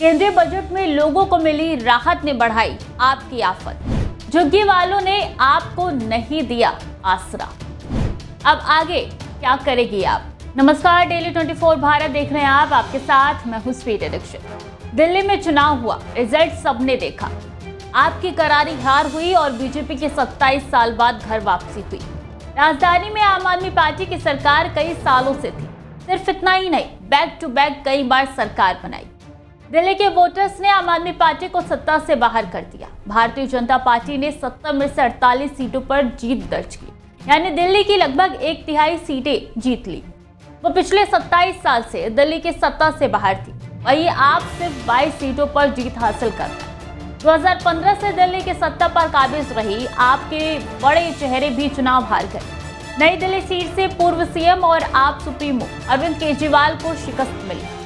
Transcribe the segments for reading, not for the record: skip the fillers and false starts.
केंद्रीय बजट में लोगों को मिली राहत ने बढ़ाई आपकी आफत। झुग्गी वालों ने आपको नहीं दिया आसरा। अब आगे क्या करेगी आप? नमस्कार, डेली 24 भारत देख रहे हैं आप। आपके साथ मैं हूं स्वीटी दीक्षित। दिल्ली में चुनाव हुआ, रिजल्ट सबने देखा। आपकी करारी हार हुई और बीजेपी की 27 साल बाद घर वापसी हुई। राजधानी में आम आदमी पार्टी की सरकार कई सालों से थी। सिर्फ इतना ही नहीं, बैक टू बैक कई बार सरकार बनाई। दिल्ली के वोटर्स ने आम आदमी पार्टी को सत्ता से बाहर कर दिया। भारतीय जनता पार्टी ने 70 में से 48 सीटों पर जीत दर्ज की, यानी दिल्ली की लगभग 1/3 सीटें जीत ली। वो पिछले 27 साल से दिल्ली की सत्ता से बाहर थी। वहीं आप सिर्फ 22 सीटों पर जीत हासिल कर पाए। 2015 से दिल्ली की सत्ता पर काबिज रही आपके बड़े चेहरे भी चुनाव हार गए। नई दिल्ली सीट से पूर्व सीएम और आप सुप्रीमो अरविंद केजरीवाल को शिकस्त मिली।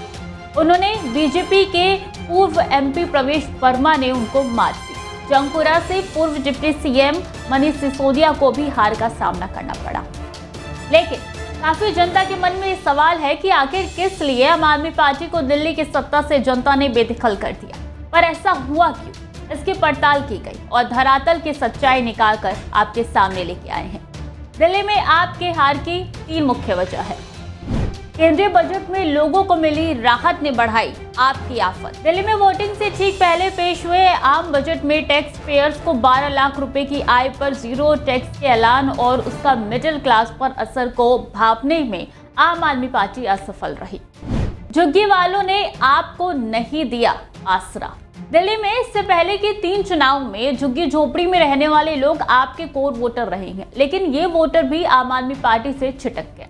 उन्होंने बीजेपी के पूर्व एमपी प्रवेश वर्मा ने उनको मात दी। जंगपुरा से पूर्व डिप्टी सीएम मनीष सिसोदिया को भी हार का सामना करना पड़ा। लेकिन काफी जनता के मन में सवाल है कि आखिर किस लिए आम आदमी पार्टी को दिल्ली की सत्ता से जनता ने बेदखल कर दिया, पर ऐसा हुआ क्यों? इसकी पड़ताल की गई और धरातल की सच्चाई निकालकर आपके सामने लेके आए हैं। दिल्ली में आपके हार की 3 मुख्य वजह है। केंद्रीय बजट में लोगों को मिली राहत ने बढ़ाई आपकी आफत। दिल्ली में वोटिंग से ठीक पहले पेश हुए आम बजट में टैक्स पेयर्स को 12 लाख रुपए की आय पर जीरो टैक्स के ऐलान और उसका मिडिल क्लास पर असर को भांपने में आम आदमी पार्टी असफल रही। झुग्गी वालों ने आपको नहीं दिया आसरा। दिल्ली में इससे पहले के 3 चुनाव में झुग्गी झोपड़ी में रहने वाले लोग आपके कोर वोटर रहे हैं, लेकिन ये वोटर भी आम आदमी पार्टी से छिटक गए।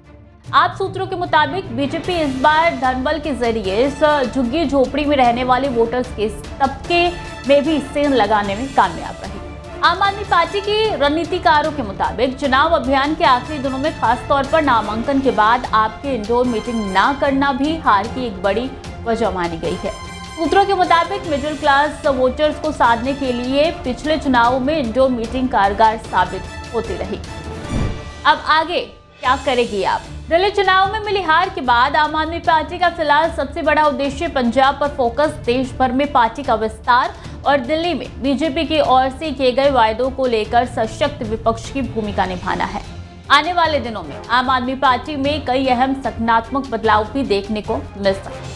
आप सूत्रों के मुताबिक बीजेपी इस बार धनबल के जरिए इस झुग्गी झोपड़ी में रहने वाले वोटर्स के तबके में भी सेंध लगाने में कामयाब रही। आम आदमी पार्टी की रणनीतिकारों के मुताबिक चुनाव अभियान के आखिरी दिनों में खास तौर पर नामांकन के बाद आपके इंडोर मीटिंग ना करना भी हार की एक बड़ी वजह मानी गई है। सूत्रों के मुताबिक मिडिल क्लास वोटर्स को साधने के लिए पिछले चुनावों में इंडोर मीटिंग कारगर साबित होती रही। अब आगे क्या करेगी आप? दिल्ली चुनाव में मिली हार के बाद आम आदमी पार्टी का फिलहाल सबसे बड़ा उद्देश्य पंजाब पर फोकस, देश भर में पार्टी का विस्तार और दिल्ली में बीजेपी की ओर से किए गए वायदों को लेकर सशक्त विपक्ष की भूमिका निभाना है। आने वाले दिनों में आम आदमी पार्टी में कई अहम सकारात्मक बदलाव भी देखने को मिल सकते हैं।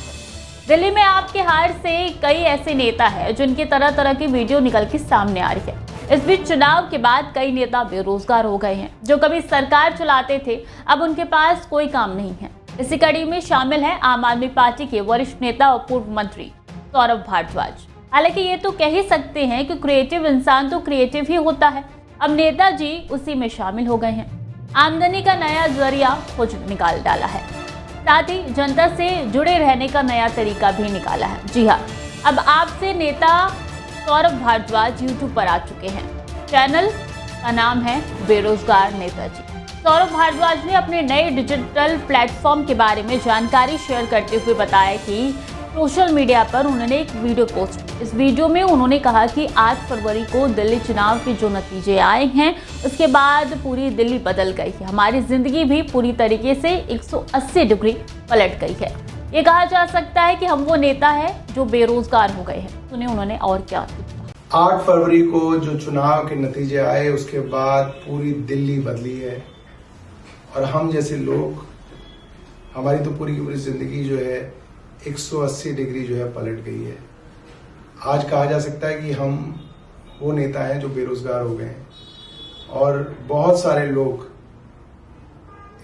दिल्ली में आपके हार से कई ऐसे नेता हैं जिनकी तरह तरह की वीडियो निकल के सामने आ रही है। इस बीच चुनाव के बाद कई नेता बेरोजगार हो गए हैं। जो कभी सरकार चलाते थे, अब उनके पास कोई काम नहीं है। इसी कड़ी में शामिल है आम आदमी पार्टी के वरिष्ठ नेता और पूर्व मंत्री सौरभ भारद्वाज। हालांकि ये तो कह ही सकते हैं कि क्रिएटिव इंसान तो क्रिएटिव ही होता है। अब नेताजी उसी में शामिल हो गए हैं। आमदनी का नया जरिया खोज निकाल डाला है, साथ ही जनता से जुड़े रहने का नया तरीका भी निकाला है। जी हाँ, अब आपसे नेता सौरभ भारद्वाज यूट्यूब पर आ चुके हैं। चैनल का नाम है बेरोजगार नेताजी। सौरभ भारद्वाज ने अपने नए डिजिटल प्लेटफॉर्म के बारे में जानकारी शेयर करते हुए बताया कि सोशल मीडिया पर उन्होंने एक वीडियो पोस्ट की। इस वीडियो में उन्होंने कहा कि 8 फरवरी को दिल्ली चुनाव के जो नतीजे आए हैं, उसके बाद पूरी दिल्ली बदल गई है। हमारी जिंदगी भी पूरी तरीके से 180 डिग्री पलट गई है। ये कहा जा सकता है कि हम वो नेता है जो बेरोजगार हो गए हैं। सुने उन्होंने और क्या। 8 फरवरी को जो चुनाव के नतीजे आए, उसके बाद पूरी दिल्ली बदली है और हम जैसे लोग, हमारी तो पूरी की पूरी जिंदगी जो है 180 डिग्री जो है पलट गई है। आज कहा जा सकता है कि हम वो नेता हैं जो बेरोजगार हो गए हैं और बहुत सारे लोग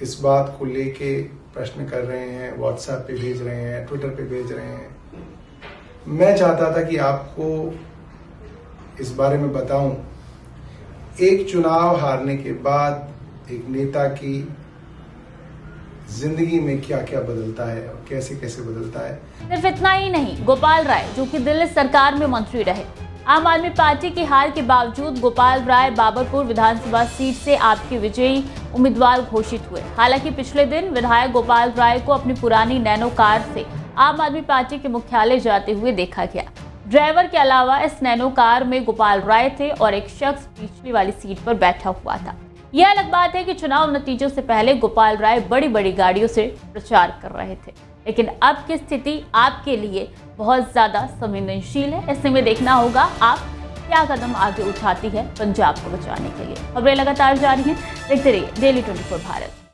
इस बात को लेके प्रश्न कर रहे हैं, व्हाट्सएप पे भेज रहे हैं, ट्विटर पे भेज रहे हैं। मैं चाहता था कि आपको इस बारे में बताऊं, एक चुनाव हारने के बाद एक नेता की जिंदगी में क्या क्या बदलता है और कैसे कैसे बदलता है। सिर्फ इतना ही नहीं, गोपाल राय जो कि दिल्ली सरकार में मंत्री रहे, आम आदमी पार्टी की हार के बावजूद गोपाल राय बाबरपुर विधानसभा सीट से आपके विजयी उम्मीदवार घोषित हुए। हालांकि पिछले दिन विधायक गोपाल राय को अपनी पुरानी नैनो कार से आम आदमी पार्टी के मुख्यालय जाते हुए देखा गया। ड्राइवर के अलावा इस नैनो कार में गोपाल राय थे और एक शख्स पिछली वाली सीट पर बैठा हुआ था। यह अलग बात है कि चुनाव नतीजों से पहले गोपाल राय बड़ी बड़ी गाड़ियों से प्रचार कर रहे थे। लेकिन अब की स्थिति आपके लिए बहुत ज़्यादा संवेदनशील है। ऐसे में देखना होगा आप क्या कदम आगे उठाती है पंजाब को बचाने के लिए। खबरें लगातार जारी हैं, देखते रहिए डेली 24 भारत।